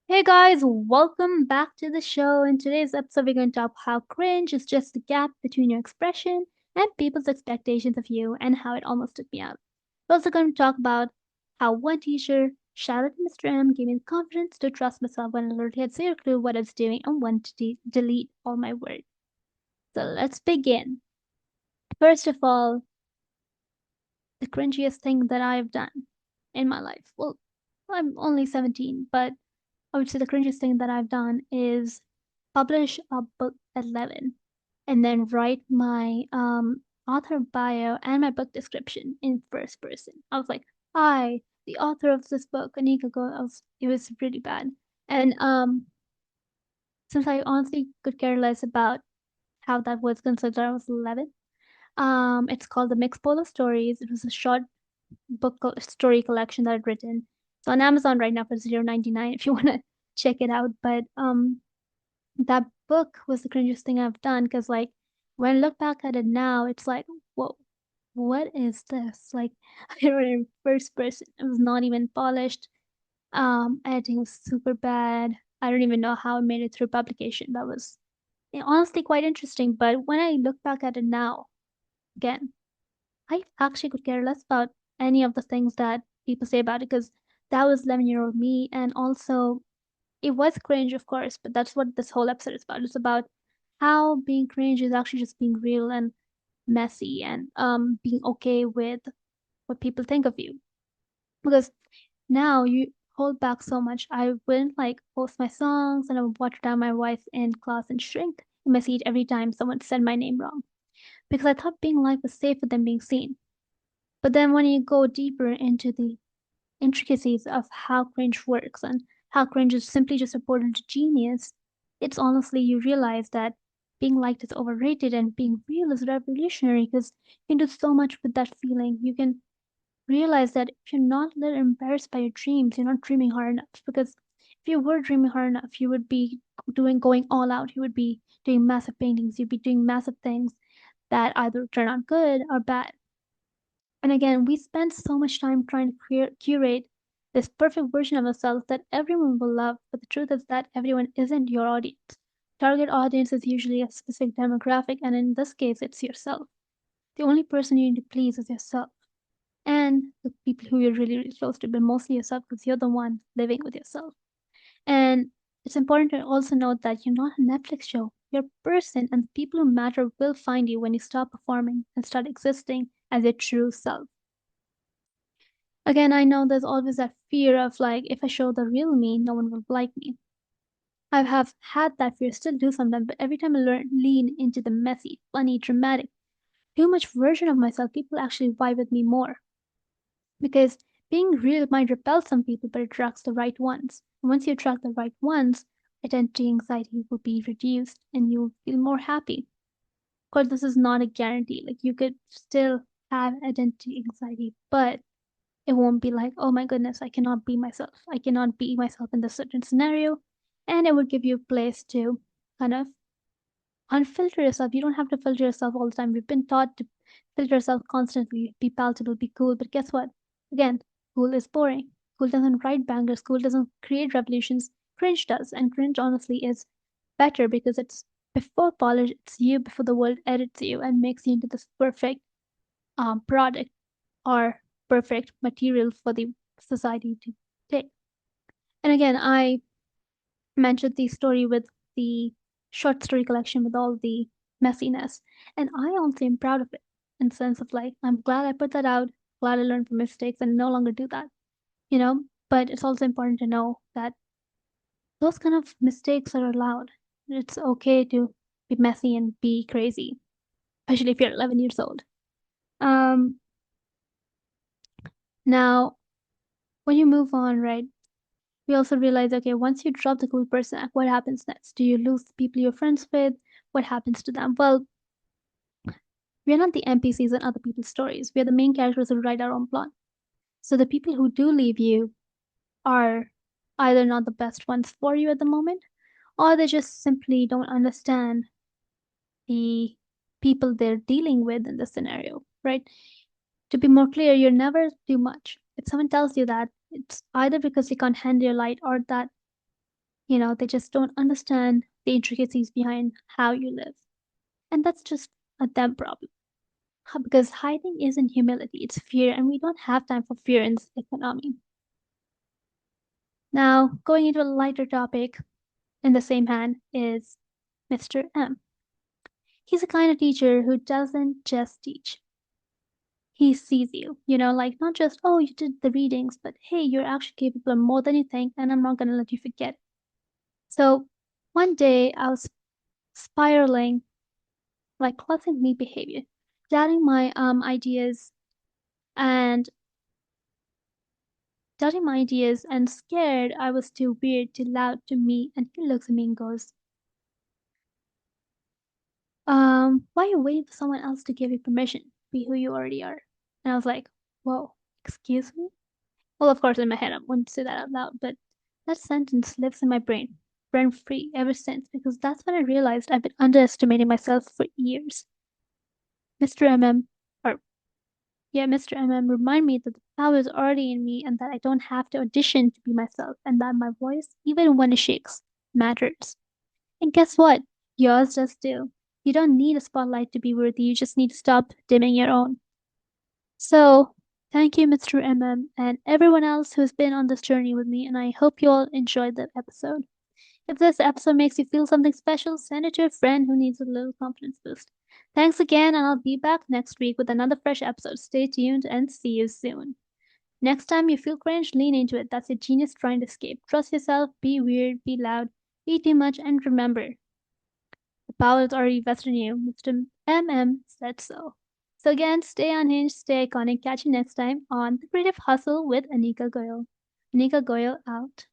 Hey guys, welcome back to the show. In today's episode, we're going to talk how cringe is just the gap between your expression and people's expectations of you and how it almost took me out. We're also going to talk about how one teacher, shout out to Mr. M, gave me the confidence to trust myself when I literally had zero clue what I was doing and when to delete all my words. So let's begin. First of all, the cringiest thing that I've done in my life. Well, I'm only 17, but I would say the cringiest thing that I've done is publish a book at 11 and then write my author bio and my book description in first person. I was like, "Hi, the author of this book," a week ago. It was really bad. And since I honestly could care less about how that was considered, I was 11. It's called The Mixed Bowl of Stories. It was a short story collection that I'd written. It's on Amazon right now for 0.99 if you want to check it out. But that book was the cringiest thing I've done because like when I look back at it now, it's like, whoa, what is this? Like I wrote it in first person. It was not even polished. Editing was super bad. I don't even know how I made it through publication. That was honestly quite interesting. But when I look back at it now, again, I actually could care less about any of the things that people say about it because that was 11-year-old me. And also, it was cringe, of course, but that's what this whole episode is about. It's about how being cringe is actually just being real and messy and being okay with what people think of you. Because now you hold back so much. I wouldn't like post my songs and I would watch down my voice in class and shrink in my seat every time someone said my name wrong. Because I thought being liked was safer than being seen. But then when you go deeper into the intricacies of how cringe works and how cringe is simply just a portal to genius, it's honestly you realize that being liked is overrated and being real is revolutionary because you can do so much with that feeling. You can realize that if you're not a little embarrassed by your dreams, you're not dreaming hard enough. Because if you were dreaming hard enough, you would be going all out. You would be doing massive paintings. You'd be doing massive things that either turn out good or bad. And again, we spend so much time trying to curate this perfect version of ourselves that everyone will love, but the truth is that everyone isn't your audience. Target audience is usually a specific demographic, and in this case, it's yourself. The only person you need to please is yourself and the people who you're really, really close to, but mostly yourself because you're the one living with yourself. And it's important to also note that you're not a Netflix show. You're a person, and the people who matter will find you when you stop performing and start existing as your true self. Again, I know there's always that fear of like, if I show the real me, no one will like me. I have had that fear, still do sometimes, but every time I lean into the messy, funny, dramatic, too much version of myself, people actually vibe with me more. Because being real might repel some people, but it attracts the right ones. And once you attract the right ones, identity anxiety will be reduced and you'll feel more happy. Of course, this is not a guarantee. Like, you could still have identity anxiety, but it won't be like, oh my goodness, I cannot be myself. I cannot be myself in this certain scenario. And it would give you a place to kind of unfilter yourself. You don't have to filter yourself all the time. We've been taught to filter yourself constantly, be palatable, be cool. But guess what? Again, cool is boring. Cool doesn't write bangers. Cool doesn't create revolutions. Cringe does. And cringe honestly is better because it's before polish, it's you before the world edits you and makes you into this perfect product or perfect material for the society to take. And again, I mentioned the story with the short story collection with all the messiness. And I also am proud of it in the sense of like, I'm glad I put that out, glad I learned from mistakes and no longer do that, you know? But it's also important to know that those kind of mistakes are allowed. It's okay to be messy and be crazy, especially if you're 11 years old. Um, Now, when you move on, right, we also realize, okay, once you drop the cool person act, what happens next? Do you lose the people you're friends with? What happens to them? Well, we're not the NPCs in other people's stories. We're the main characters who write our own plot. So the people who do leave you are either not the best ones for you at the moment, or they just simply don't understand the people they're dealing with in the scenario, right? To be more clear, you're never too much. If someone tells you that, it's either because they can't handle your light or that They just don't understand the intricacies behind how you live. And that's just a them problem. Because hiding isn't humility, it's fear, and we don't have time for fear in this economy. Now, going into a lighter topic in the same hand is Mr. M. He's a kind of teacher who doesn't just teach. He sees you, like not just, oh, you did the readings, but hey, you're actually capable of more than you think, and I'm not going to let you forget it. So one day I was spiraling, like classic me behavior, doubting my and ideas and scared I was too weird, too loud to me. And he looks at me and goes, why are you waiting for someone else to give you permission to be who you already are? And I was like, whoa, excuse me? Well, of course, in my head, I wouldn't say that out loud, but that sentence lives in my brain, rent free ever since, because that's when I realized I've been underestimating myself for years. Mr. MM, or yeah, Mr. MM, remind me that the power is already in me and that I don't have to audition to be myself, and that my voice, even when it shakes, matters. And guess what? Yours does too. You don't need a spotlight to be worthy, you just need to stop dimming your own. So, thank you, Mr. MM, and everyone else who's been on this journey with me, and I hope you all enjoyed that episode. If this episode makes you feel something special, send it to a friend who needs a little confidence boost. Thanks again, and I'll be back next week with another fresh episode. Stay tuned and see you soon. Next time you feel cringe, lean into it. That's your genius trying to escape. Trust yourself, be weird, be loud, be too much, and remember, the power is already vested in you. Mr. MM said so. So again, stay unhinged, stay iconic. Catch you next time on The Creative Hustle with Anika Goyal. Anika Goyal out.